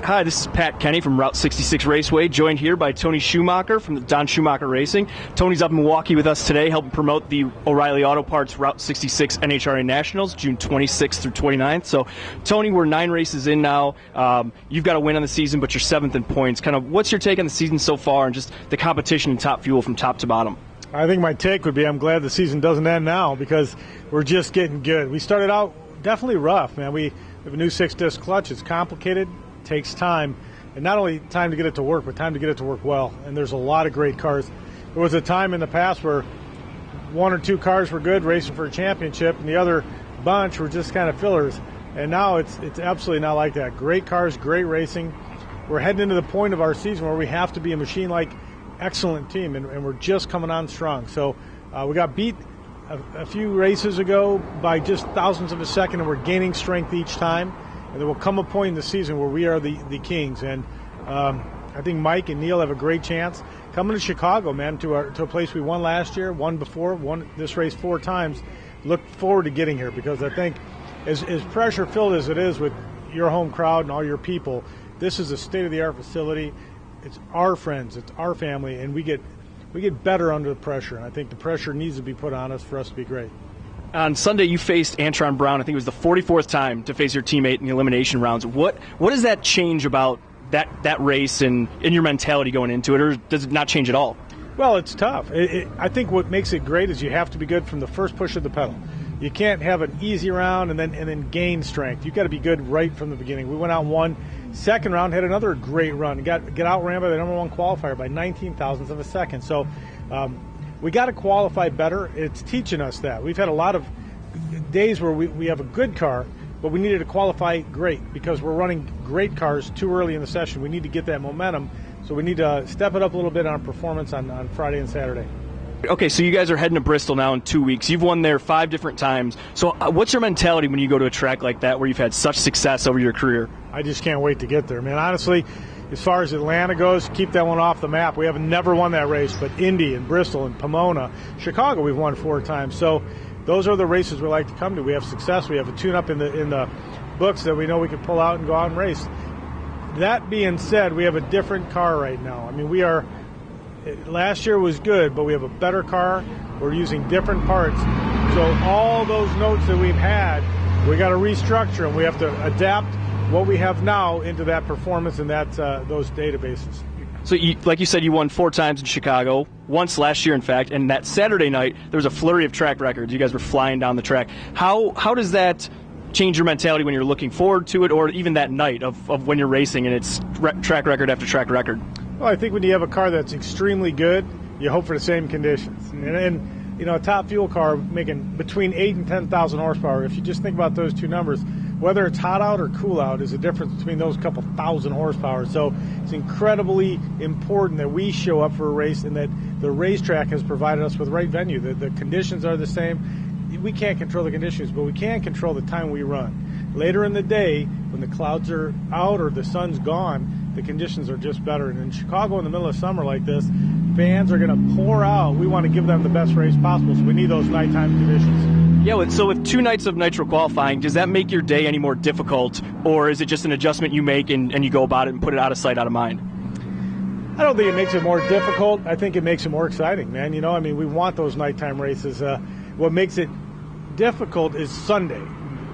Hi, this is Pat Kenny from Route 66 Raceway, joined here by Tony Schumacher from the Don Schumacher Racing. Tony's up in Milwaukee with us today, helping promote the O'Reilly Auto Parts Route 66 NHRA Nationals, June 26th through 29th. So, Tony, we're 9 races in now. You've got a win on the season, but you're 7th in points. Kind of, what's your take on the season so far and just the competition in Top Fuel from top to bottom? I think my take would be I'm glad the season doesn't end now because we're just getting good. We started out definitely rough, man. We have a new 6-disc clutch. It's complicated. Takes time, and not only time to get it to work, but time to get it to work well. And there's a lot of great cars. There was a time in the past where 1 or 2 cars were good, racing for a championship, and the other bunch were just kind of fillers. And now it's absolutely not like that. Great cars, great racing. We're heading into the point of our season where we have to be a machine-like, excellent team, and we're just coming on strong. So we got beat a few races ago by just thousandths of a second, and we're gaining strength each time. And there will come a point in the season where we are the kings. And I think Mike and Neil have a great chance. Coming to Chicago, man, to a place we won last year, won before, won this race 4 times. Look forward to getting here because I think as pressure-filled as it is with your home crowd and all your people, this is a state-of-the-art facility. It's our friends, it's our family, and we get better under the pressure. And I think the pressure needs to be put on us for us to be great. On Sunday, you faced Antron Brown. I think it was the 44th time to face your teammate in the elimination rounds. What does that change about that race and in your mentality going into it, or does it not change at all? Well, it's tough. I think what makes it great is you have to be good from the first push of the pedal. You can't have an easy round and then gain strength. You've got to be good right from the beginning. We went out and won. Second round, had another great run. Got outran by the number 1 qualifier by 19 thousandths of a second. So we got to qualify better. It's teaching us that. We've had a lot of days where we have a good car, but we needed to qualify great because we're running great cars too early in the session. We need to get that momentum, so we need to step it up a little bit on performance on Friday and Saturday. Okay, so you guys are heading to Bristol now in 2 weeks. You've won there 5 different times. So what's your mentality when you go to a track like that where you've had such success over your career? I just can't wait to get there, man. Honestly, as far as Atlanta goes, keep that one off the map. We have never won that race, but Indy and Bristol and Pomona, Chicago, we've won 4 times. So those are the races we like to come to. We have success. We have a tune-up in the books that we know we can pull out and go out and race. That being said, we have a different car right now. I mean, last year was good, but we have a better car. We're using different parts. So all those notes that we've had, we got to restructure them. We have to adapt what we have now into that performance and those databases. So, like you said, you won 4 times in Chicago, once last year, in fact, and that Saturday night, there was a flurry of track records. You guys were flying down the track. How does that change your mentality when you're looking forward to it, or even that night of when you're racing and it's track record after track record? Well, I think when you have a car that's extremely good, you hope for the same conditions. And you know, a top fuel car making between 8 and 10,000 horsepower, if you just think about those 2 numbers, whether it's hot out or cool out is the difference between those couple thousand horsepower. So it's incredibly important that we show up for a race and that the racetrack has provided us with the right venue. The conditions are the same. We can't control the conditions, but we can control the time we run. Later in the day, when the clouds are out or the sun's gone, the conditions are just better. And in Chicago in the middle of summer like this, fans are going to pour out. We want to give them the best race possible, so we need those nighttime conditions. Yeah, so with 2 nights of nitro qualifying, does that make your day any more difficult, or is it just an adjustment you make and you go about it and put it out of sight, out of mind? I don't think it makes it more difficult. I think it makes it more exciting, man. You know, I mean, we want those nighttime races. What makes it difficult is Sunday,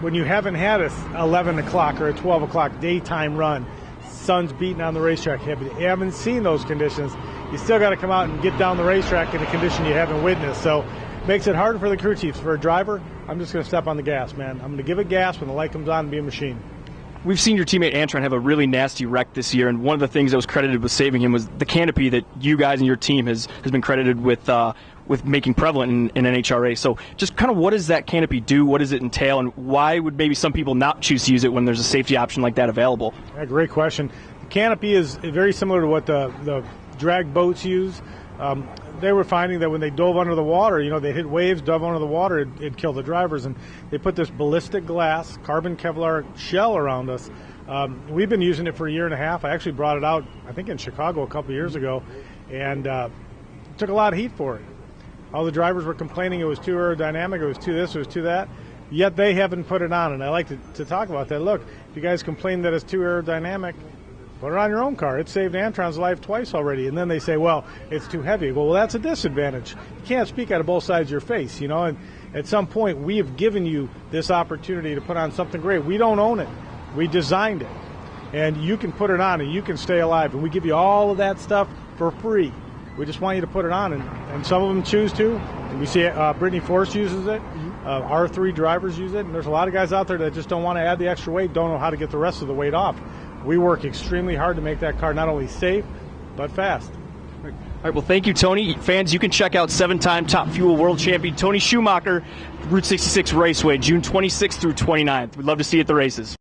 when you haven't had a 11 o'clock or a 12 o'clock daytime run. Sun's beating on the racetrack. You haven't seen those conditions. You still got to come out and get down the racetrack in a condition you haven't witnessed. So makes it harder for the crew chiefs. For a driver, I'm just going to step on the gas, man. I'm going to give it gas when the light comes on and be a machine. We've seen your teammate Antron have a really nasty wreck this year, and one of the things that was credited with saving him was the canopy that you guys and your team has been credited with making prevalent in NHRA. So just kind of what does that canopy do? What does it entail? And why would maybe some people not choose to use it when there's a safety option like that available? Yeah, great question. The canopy is very similar to what the drag boats use. They were finding that when they dove under the water, you know, they hit waves, dove under the water, it'd kill the drivers. And they put this ballistic glass, carbon Kevlar shell around us. We've been using it for 1.5 years. I actually brought it out, I think, in Chicago a couple years ago, and took a lot of heat for it. All the drivers were complaining it was too aerodynamic, it was too this, it was too that. Yet they haven't put it on, and I like to talk about that. Look, if you guys complain that it's too aerodynamic, Put it on your own car. It saved Antron's life twice already. And then they say, well, it's too heavy. Well, that's a disadvantage. You can't speak out of both sides of your face, you know. And at some point, we have given you this opportunity to put on something great. We don't own it. We designed it. And you can put it on and you can stay alive. And we give you all of that stuff for free. We just want you to put it on. And some of them choose to. And we see Brittany Force uses it. R3 drivers use it. And there's a lot of guys out there that just don't want to add the extra weight, don't know how to get the rest of the weight off. We work extremely hard to make that car not only safe, but fast. All right, well, thank you, Tony. Fans, you can check out 7-time Top Fuel World Champion Tony Schumacher, Route 66 Raceway, June 26th through 29th. We'd love to see you at the races.